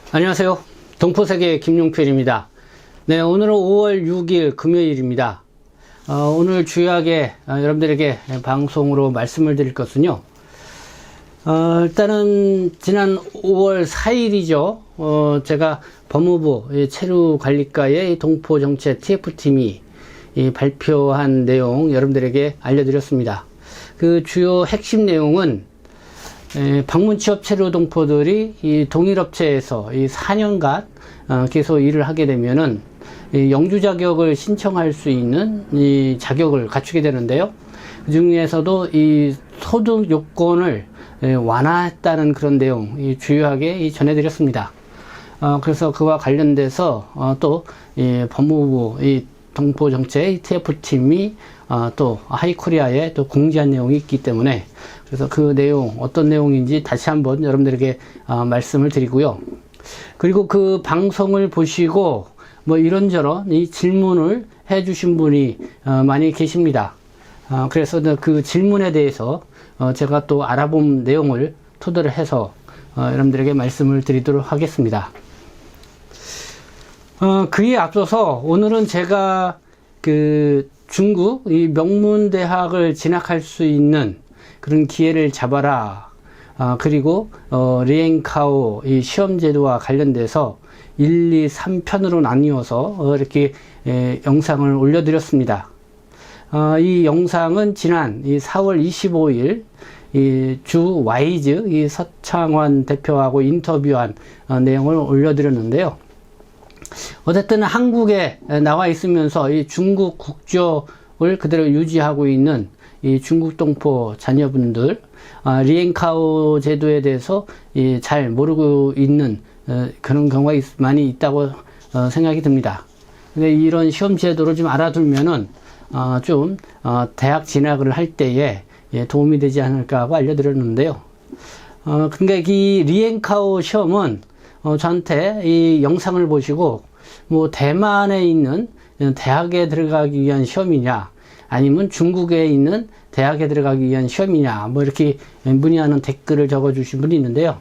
안녕하세요. 동포세계 김용필입니다. 네, 오늘은 5월 6일 금요일입니다. 오늘 주요하게 여러분들에게 방송으로 말씀을 드릴 것은요. 일단은 지난 5월 4일이죠. 제가 법무부 체류관리과의 동포정책 TF팀이 발표한 내용 여러분들에게 알려드렸습니다. 그 주요 핵심 내용은 방문 취업 체류 동포들이 이 동일업체에서 이 4년간 계속 일을 하게 되면은 이 영주 자격을 신청할 수 있는 이 자격을 갖추게 되는데요. 그 중에서도 이 소득 요건을 완화했다는 그런 내용 주요하게 전해드렸습니다. 그래서 그와 관련돼서 또 법무부 동포정책 TF팀이 또 하이코리아에 또 공지한 내용이 있기 때문에 그래서 그 내용 어떤 내용인지 다시 한번 여러분들에게 말씀을 드리고요. 그리고 그 방송을 보시고 뭐 이런저런 이 질문을 해 주신 분이 많이 계십니다. 그래서 그 질문에 대해서 제가 또 알아본 내용을 토대로 해서 여러분들에게 말씀을 드리도록 하겠습니다. 그에 앞서서 오늘은 제가 그 중국 이 명문대학을 진학할 수 있는 그런 기회를 잡아라. 그리고 리엔카오 이 시험제도와 관련돼서 1, 2, 3편으로 나뉘어서 이렇게 영상을 올려드렸습니다. 이 영상은 지난 이 4월 25일 이 주 와이즈 이 서창원 대표하고 인터뷰한 내용을 올려드렸는데요. 어쨌든 한국에 나와 있으면서 이 중국 국적을 그대로 유지하고 있는 이 중국 동포 자녀분들, 리엔카오 제도에 대해서 잘 모르고 있는 그런 경우가 많이 있다고 생각이 듭니다. 근데 이런 시험 제도를 좀 알아두면은 좀 대학 진학을 할 때에 도움이 되지 않을까 하고 알려드렸는데요. 그러니까 이 리엔카오 시험은 저한테 이 영상을 보시고 뭐 대만에 있는 대학에 들어가기 위한 시험이냐 아니면 중국에 있는 대학에 들어가기 위한 시험이냐 뭐 이렇게 문의하는 댓글을 적어 주신 분이 있는데요.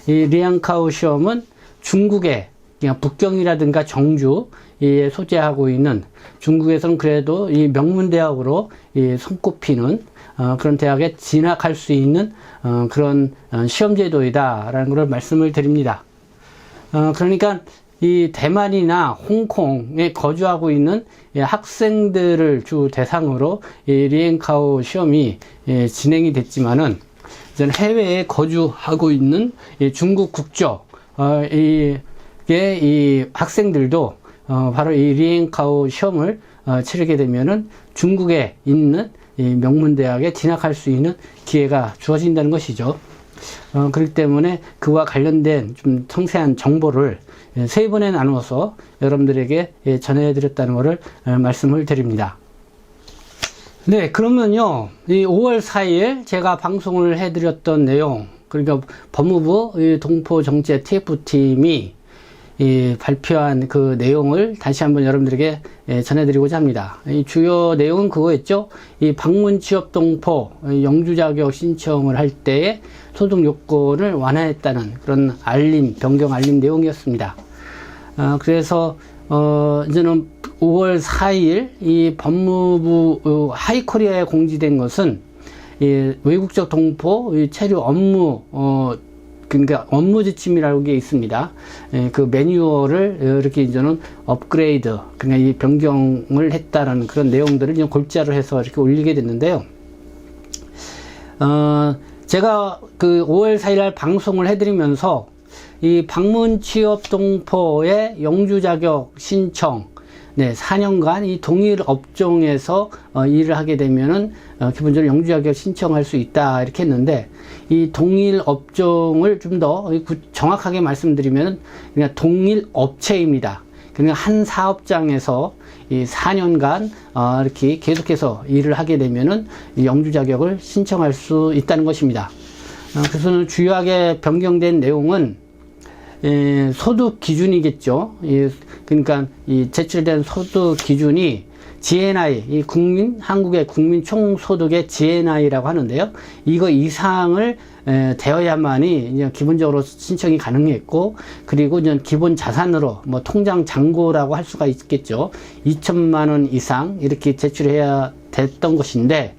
이 리엔카오 시험은 중국에 그냥 북경이라든가 정주에 소재하고 있는 중국에서는 그래도 이 명문대학으로 손꼽히는 그런 대학에 진학할 수 있는 그런 시험제도이다라는 걸 말씀을 드립니다. 그러니까 이 대만이나 홍콩에 거주하고 있는 학생들을 주 대상으로 이 리엔카오 시험이 진행이 됐지만은 이제 해외에 거주하고 있는 중국 국적 이 학생들도 바로 이 리엔카오 시험을 치르게 되면은 중국에 있는 이 명문대학에 진학할 수 있는 기회가 주어진다는 것이죠. 그렇기 때문에 그와 관련된 좀 상세한 정보를 세 번에 나누어서 여러분들에게 전해드렸다는 것을 말씀을 드립니다. 네, 그러면요, 이 5월 4일 제가 방송을 해드렸던 내용, 그러니까 법무부 동포정책 TF팀이 발표한 그 내용을 다시 한번 여러분들에게 전해드리고자 합니다. 이 주요 내용은 그거였죠. 이 방문 취업 동포 영주 자격 신청을 할 때에 소득 요건을 완화했다는 그런 변경 알림 내용이었습니다. 그래서 이제는 5월 4일 이 법무부 하이코리아에 공지된 것은 이 외국적 동포 체류 업무 그러니까 업무 지침이라고 게 있습니다. 그 매뉴얼을 이렇게 이제는 업그레이드, 그러니까 이 변경을 했다라는 그런 내용들을 이제 골자로 해서 이렇게 올리게 됐는데요. 제가 그 5월 4일 방송을 해드리면서 이 방문 취업 동포의 영주 자격 신청, 4년간 이 동일 업종에서 일을 하게 되면은 기본적으로 영주 자격 신청할 수 있다 이렇게 했는데 이 동일 업종을 좀 더 정확하게 말씀드리면 그냥 동일 업체입니다. 그러니까 한 사업장에서 이 4년간 이렇게 계속해서 일을 하게 되면은 이 영주 자격을 신청할 수 있다는 것입니다. 그래서 주요하게 변경된 내용은 소득 기준이겠죠. 그러니까 이 제출된 소득 기준이 GNI, 한국의 국민 총소득의 GNI라고 하는데요. 이거 이상을 되어야만이 이제 기본적으로 신청이 가능했고, 그리고 이제 기본 자산으로 뭐 통장 잔고라고 할 수가 있겠죠. 2천만 원 이상 이렇게 제출해야 됐던 것인데,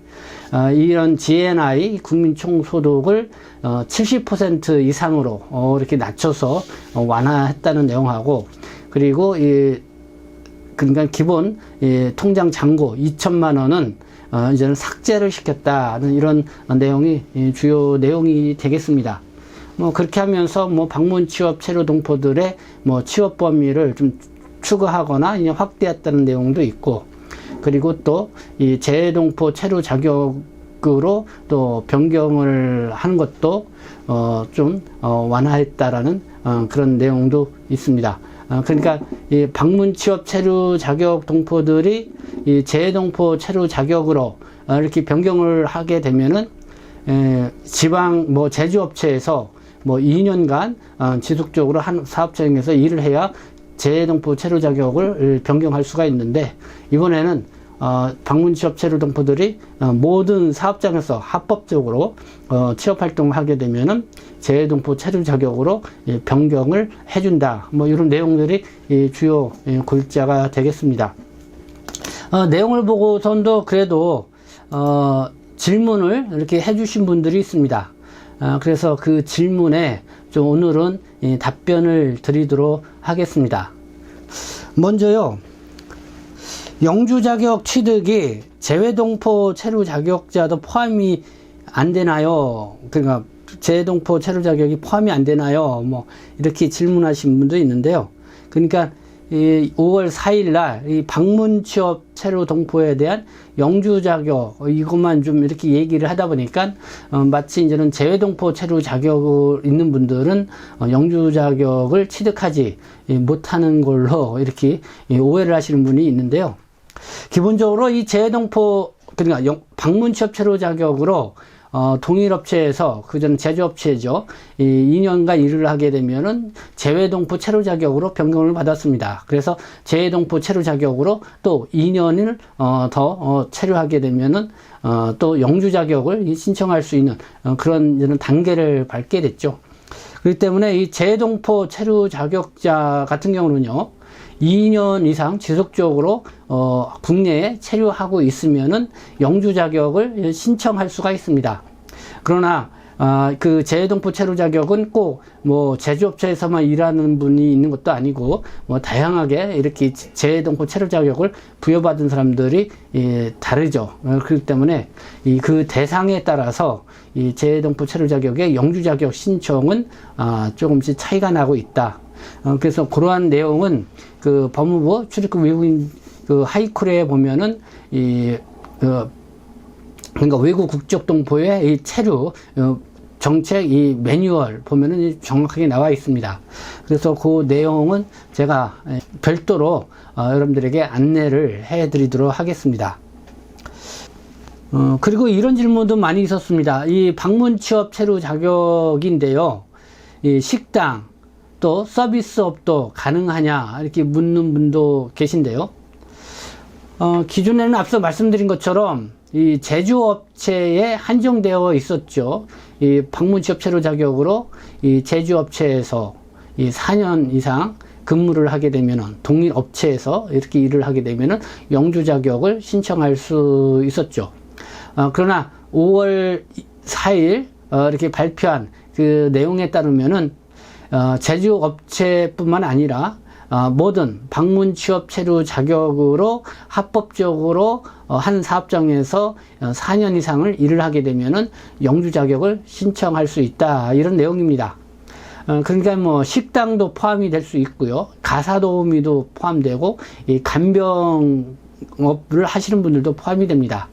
이런 GNI 국민총소득을 70% 이상으로 이렇게 낮춰서 완화했다는 내용하고, 그리고 그러니까 기본 통장 잔고 2천만 원은 이제는 삭제를 시켰다는 이런 내용이 주요 내용이 되겠습니다. 뭐 그렇게 하면서 뭐 방문 취업 체류 동포들의 뭐 취업 범위를 좀 추가하거나 이제 확대했다는 내용도 있고, 그리고 또 이 재외동포 체류 자격으로 또 변경을 하는 것도 좀 완화했다라는 그런 내용도 있습니다. 그러니까 이 방문 취업 체류 자격 동포들이 이 재외동포 체류 자격으로 이렇게 변경을 하게 되면은 지방 뭐 제조업체에서 뭐 2년간 지속적으로 한 사업장에서 일을 해야 재외동포 체류 자격을 변경할 수가 있는데, 이번에는 방문 취업 체류 동포들이 모든 사업장에서 합법적으로 취업 활동을 하게 되면은 재외동포 체류 자격으로 변경을 해준다. 뭐 이런 내용들이 주요 골자가 되겠습니다. 내용을 보고선도 그래도 질문을 이렇게 해주신 분들이 있습니다. 그래서 그 질문에 좀 오늘은 답변을 드리도록 하겠습니다. 먼저요, 영주 자격 취득이 재외동포 체류 자격자도 포함이 안 되나요? 그러니까 재외동포 체류 자격이 포함이 안 되나요? 뭐 이렇게 질문하신 분도 있는데요. 그러니까 이 5월 4일 날 이 방문 취업 체류 동포에 대한 영주 자격 이것만 좀 이렇게 얘기를 하다 보니까 마치 이제는 재외동포 체류 자격을 있는 분들은 영주 자격을 취득하지 못하는 걸로 이렇게 오해를 하시는 분이 있는데요. 기본적으로 이 재외동포, 그러니까 방문 취업 체류 자격으로 동일 업체에서, 그전 제조업체죠, 2년간 일을 하게 되면은 재외동포 체류 자격으로 변경을 받았습니다. 그래서 재외동포 체류 자격으로 또 2년을 더 체류하게 되면은 또 영주 자격을 신청할 수 있는 그런 이런 단계를 밟게 됐죠. 그렇기 때문에 이 재외동포 체류 자격자 같은 경우는요, 2년 이상 지속적으로 국내에 체류하고 있으면은 영주 자격을 신청할 수가 있습니다. 그러나 그 재외동포 체류 자격은 꼭 뭐 제조업체에서만 일하는 분이 있는 것도 아니고, 뭐 다양하게 이렇게 재외동포 체류 자격을 부여받은 사람들이 다르죠. 그렇기 때문에 그 대상에 따라서 이 재외동포 체류 자격의 영주 자격 신청은 조금씩 차이가 나고 있다. 그래서 그러한 내용은 그 법무부 출입국 외국인 그 하이쿨에 보면은 그러니까 외국 국적 동포의 이 체류 정책 이 매뉴얼 보면은 정확하게 나와 있습니다. 그래서 그 내용은 제가 별도로 여러분들에게 안내를 해 드리도록 하겠습니다. 그리고 이런 질문도 많이 있었습니다. 이 방문 취업 체류 자격인데요, 이 식당 또 서비스업도 가능하냐 이렇게 묻는 분도 계신데요. 기존에는 앞서 말씀드린 것처럼 이 제조업체에 한정되어 있었죠. 이 방문 취업 체류 자격으로 이 제조업체에서 이 4년 이상 근무를 하게 되면은, 동일 업체에서 이렇게 일을 하게 되면은 영주 자격을 신청할 수 있었죠. 그러나 5월 4일 이렇게 발표한 그 내용에 따르면은 제조업체뿐만 아니라 모든 방문 취업 체류 자격으로 합법적으로 한 사업장에서 4년 이상을 일을 하게 되면은 영주 자격을 신청할 수 있다, 이런 내용입니다. 그러니까 뭐 식당도 포함이 될 수 있고요, 가사도우미도 포함되고, 이 간병업을 하시는 분들도 포함이 됩니다.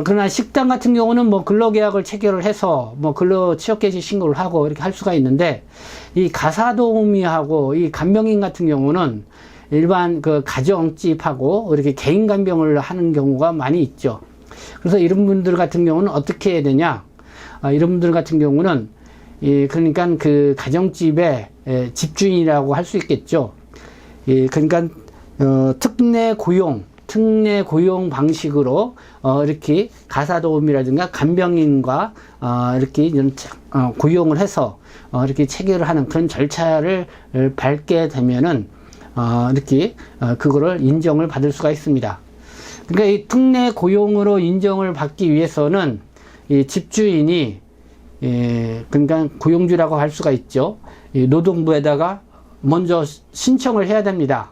그러나 식당 같은 경우는 뭐 근로계약을 체결을 해서 뭐 근로 취업개시 신고를 하고 이렇게 할 수가 있는데, 이 가사도우미하고 이 간병인 같은 경우는 일반 그 가정집하고 이렇게 개인 간병을 하는 경우가 많이 있죠. 그래서 이런 분들 같은 경우는 어떻게 해야 되냐? 이런 분들 같은 경우는 그러니까 그 가정집의 집주인이라고 할 수 있겠죠. 그러니까 특례 고용 특례 고용 방식으로 이렇게 가사도우미라든가 간병인과 이렇게 이런 고용을 해서 이렇게 체결을 하는 그런 절차를 밟게 되면은 이렇게 그거를 인정을 받을 수가 있습니다. 그러니까 이 특례 고용으로 인정을 받기 위해서는 이 집주인이 그러니까 고용주라고 할 수가 있죠. 이 노동부에다가 먼저 신청을 해야 됩니다.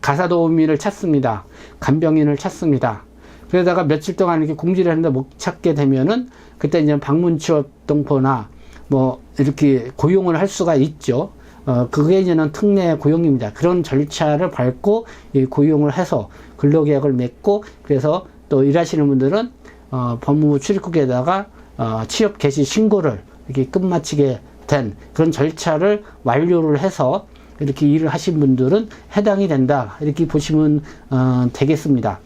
가사도우미를 찾습니다. 간병인을 찾습니다. 그러다가 며칠 동안 이렇게 공지를 했는데 못 찾게 되면은 그때 이제 방문취업동포나 뭐 이렇게 고용을 할 수가 있죠. 그게 이제는 특례 고용입니다. 그런 절차를 밟고 고용을 해서 근로계약을 맺고 그래서 또 일하시는 분들은 법무부 출입국에다가 취업 개시 신고를 이렇게 끝마치게 된 그런 절차를 완료를 해서 이렇게 일을 하신 분들은 해당이 된다. 이렇게 보시면 되겠습니다.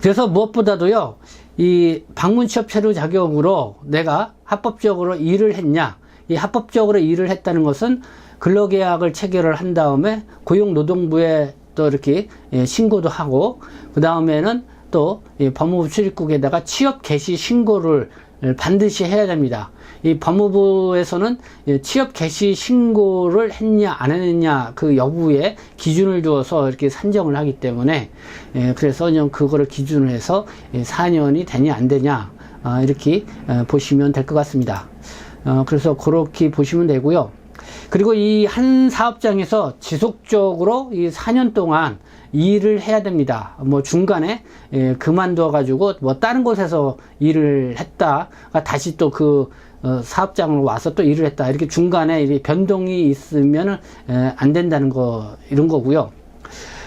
그래서 무엇보다도요, 이 방문취업 체류 자격으로 내가 합법적으로 일을 했냐, 이 합법적으로 일을 했다는 것은 근로계약을 체결을 한 다음에 고용노동부에 또 이렇게 신고도 하고, 그 다음에는 또 법무부 출입국에다가 취업 개시 신고를 반드시 해야 됩니다. 이 법무부에서는 취업 개시 신고를 했냐 안 했냐 그 여부에 기준을 두어서 이렇게 산정을 하기 때문에 그래서 그거를 기준으로 해서 4년이 되냐 안 되냐 이렇게 보시면 될 것 같습니다. 그래서 그렇게 보시면 되고요. 그리고 이 한 사업장에서 지속적으로 이 4년 동안 일을 해야 됩니다. 뭐 중간에 그만둬 가지고 뭐 다른 곳에서 일을 했다 다시 또 그 사업장으로 와서 또 일을 했다 이렇게 중간에 이렇게 변동이 있으면 안 된다는 거 이런 거고요.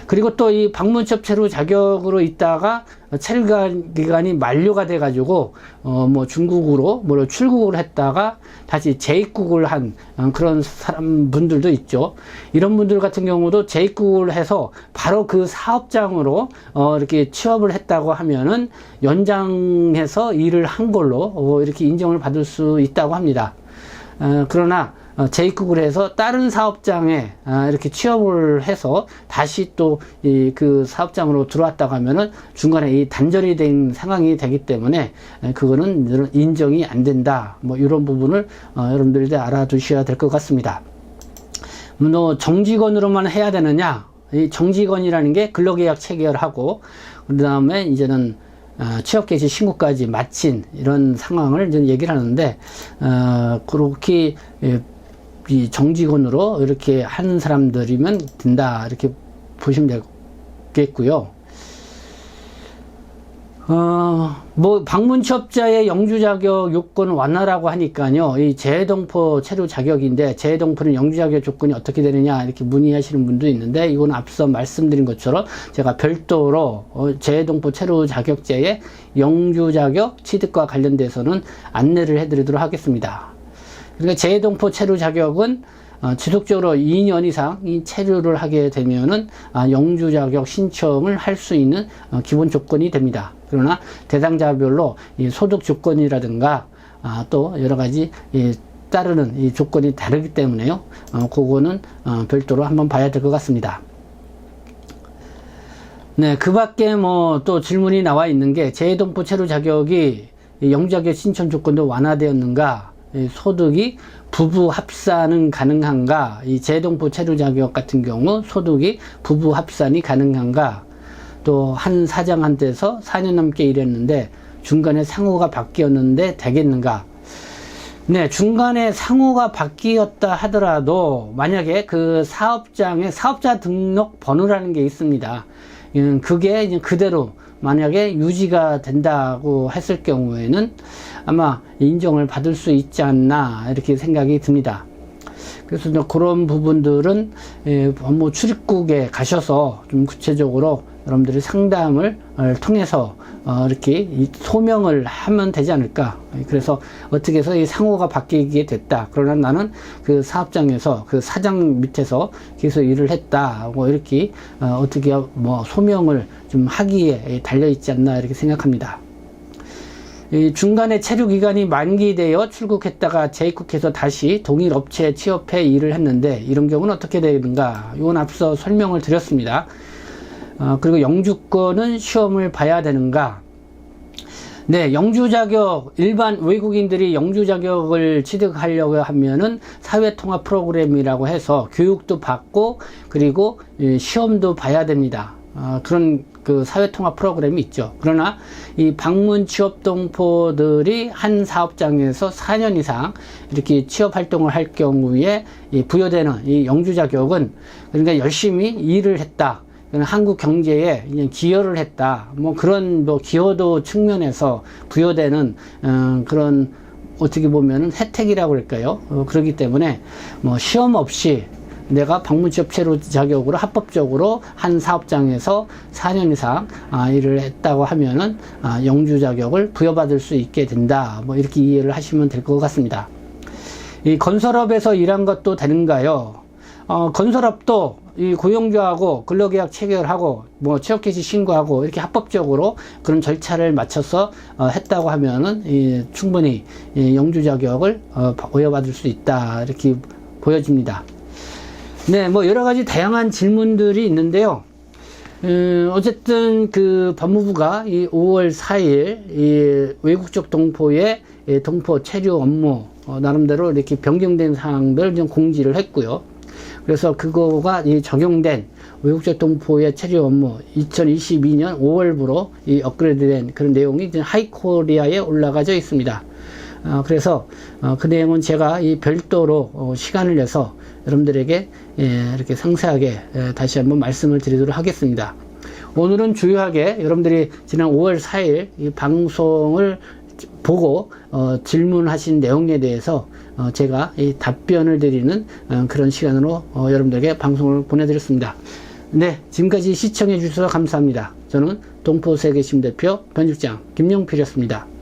그리고 또 이 방문취업 체류 자격으로 있다가 체류 기간이 만료가 돼 가지고 뭐 중국으로 뭐 출국을 했다가 다시 재입국을 한 그런 분들도 있죠. 이런 분들 같은 경우도 재입국을 해서 바로 그 사업장으로 이렇게 취업을 했다고 하면은 연장해서 일을 한 걸로 이렇게 인정을 받을 수 있다고 합니다. 그러나 재입국을 해서 다른 사업장에 이렇게 취업을 해서 다시 또 그 사업장으로 들어왔다고 하면은 중간에 이 단절이 된 상황이 되기 때문에 그거는 인정이 안 된다. 뭐 이런 부분을 여러분들이 알아두셔야 될 것 같습니다. 뭐 정직원으로만 해야 되느냐? 이 정직원이라는 게 근로계약 체결하고 그 다음에 이제는 취업 개시 신고까지 마친 이런 상황을 이제 얘기를 하는데 그렇게 이 정직원으로 이렇게 하는 사람들이면 된다 이렇게 보시면 되겠고요. 뭐 방문취업자의 영주자격 요건 완화라고 하니까요. 이 재동포 체류 자격인데 재동포는 영주자격 조건이 어떻게 되느냐 이렇게 문의하시는 분도 있는데 이건 앞서 말씀드린 것처럼 제가 별도로 재동포 체류 자격제의 영주자격 취득과 관련돼서는 안내를 해드리도록 하겠습니다. 그러니까 재동포 체류 자격은 지속적으로 2년 이상 이 체류를 하게 되면은 영주 자격 신청을 할 수 있는 기본 조건이 됩니다. 그러나 대상자별로 이 소득 조건이라든가 또 여러 가지 따르는 이 조건이 다르기 때문에요. 그거는 별도로 한번 봐야 될 것 같습니다. 네, 그 밖에 뭐 또 질문이 나와 있는 게 재동포 체류 자격이 영주 자격 신청 조건도 완화되었는가? 소득이 부부 합산은 가능한가? 이 재동포 체류 자격 같은 경우 소득이 부부 합산이 가능한가? 또 한 사장한테서 4년 넘게 일했는데 중간에 상호가 바뀌었는데 되겠는가? 네, 중간에 상호가 바뀌었다 하더라도 만약에 그 사업장에 사업자 등록 번호라는 게 있습니다. 그게 이제 그대로 만약에 유지가 된다고 했을 경우에는 아마 인정을 받을 수 있지 않나 이렇게 생각이 듭니다. 그래서 그런 부분들은 법무 출입국에 가셔서 좀 구체적으로 여러분들이 상담을 통해서 이렇게 소명을 하면 되지 않을까. 그래서 어떻게 해서 이 상호가 바뀌게 됐다. 그러나 나는 그 사업장에서 그 사장 밑에서 계속 일을 했다. 뭐 이렇게 어떻게 뭐 소명을 좀 하기에 달려 있지 않나 이렇게 생각합니다. 중간에 체류 기간이 만기되어 출국했다가 재입국해서 다시 동일 업체에 취업해 일을 했는데 이런 경우는 어떻게 되는가? 이건 앞서 설명을 드렸습니다. 그리고 영주권은 시험을 봐야 되는가? 네, 영주 자격, 일반 외국인들이 영주 자격을 취득하려고 하면은 사회통합 프로그램이라고 해서 교육도 받고, 그리고 시험도 봐야 됩니다. 그런 그 사회통합 프로그램이 있죠. 그러나 이 방문 취업 동포들이 한 사업장에서 4년 이상 이렇게 취업 활동을 할 경우에 부여되는 이 영주 자격은, 그러니까 열심히 일을 했다, 한국 경제에 기여를 했다, 뭐 그런 뭐 기여도 측면에서 부여되는 그런 어떻게 보면은 혜택이라고 할까요? 그렇기 때문에 뭐 시험 없이 내가 방문 취업 체류 자격으로 합법적으로 한 사업장에서 4년 이상 일을 했다고 하면은 영주 자격을 부여받을 수 있게 된다, 뭐 이렇게 이해를 하시면 될 것 같습니다. 이 건설업에서 일한 것도 되는가요? 건설업도 이 고용주하고 근로계약 체결하고 뭐 취업 개시 신고하고 이렇게 합법적으로 그런 절차를 마쳐서 했다고 하면은 충분히 영주 자격을 부여받을 수 있다, 이렇게 보여집니다. 네, 뭐 여러 가지 다양한 질문들이 있는데요. 어쨌든 그 법무부가 이 5월 4일 이 외국적 동포의 동포 체류 업무 나름대로 이렇게 변경된 사항들 좀 공지를 했고요. 그래서 그거가 이 적용된 외국적 동포의 체류 업무 2022년 5월부로 이 업그레이드된 그런 내용이 이제 하이코리아에 올라가져 있습니다. 그래서 그 내용은 제가 이 별도로 시간을 내서 여러분들에게 이렇게 상세하게 다시 한번 말씀을 드리도록 하겠습니다. 오늘은 주요하게 여러분들이 지난 5월 4일 이 방송을 보고 질문하신 내용에 대해서 제가 이 답변을 드리는 그런 시간으로 여러분들에게 방송을 보내드렸습니다. 네, 지금까지 시청해 주셔서 감사합니다. 저는 동포세계심 대표 변직장 김용필이었습니다.